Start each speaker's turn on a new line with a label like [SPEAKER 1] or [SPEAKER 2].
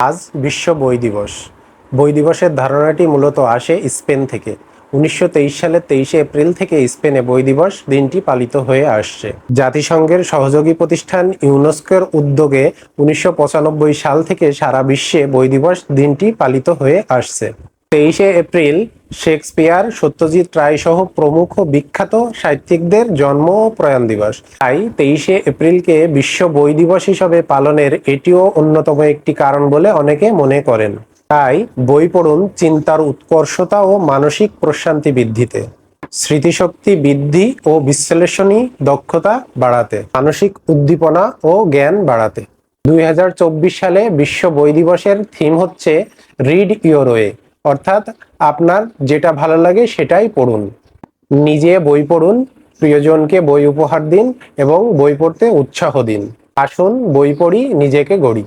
[SPEAKER 1] আজ বিশ্ব বই দিবস। বই দিবসের ধারণাটি মূলত আসে স্পেন থেকে। 1923 সালের 23শে এপ্রিল থেকে স্পেনে বই দিবস দিনটি পালিত হয়ে আসছে। জাতিসংঘের সহযোগী প্রতিষ্ঠান ইউনেস্কোর উদ্যোগে 1995 সাল থেকে সারা বিশ্বে বই দিবস দিনটি পালিত হয়ে আসছে। 23শে এপ্রিল শেক্সপিয়ার, সত্যজিৎ রায় সহ প্রমুখ বিখ্যাত সাহিত্যিকদের জন্ম ও প্রয়াণ দিবস। তাই 23শে এপ্রিলকে বিশ্ব বই দিবস হিসাবে পালনের এটিও অন্যতম একটি কারণ বলে অনেকে মনে করেন। তাই বই পড়ুন চিন্তার উৎকর্ষতা ও মানসিক প্রশান্তি বৃদ্ধিতে, স্মৃতিশক্তি বৃদ্ধি ও বিশ্লেষণী দক্ষতা বাড়াতে, মানসিক উদ্দীপনা ও জ্ঞান বাড়াতে। 2024 সালে বিশ্ব বই দিবসের থিম হচ্ছে রিড ইওর ওয়ে, অর্থাৎ আপনার যেটা ভালো লাগে সেটাই পড়ুন। নিজে বই পড়ুন, প্রিয়জনকে বই উপহার দিন এবং বই পড়তে উৎসাহ দিন। আসুন বই পড়ি, নিজেকে গড়ি।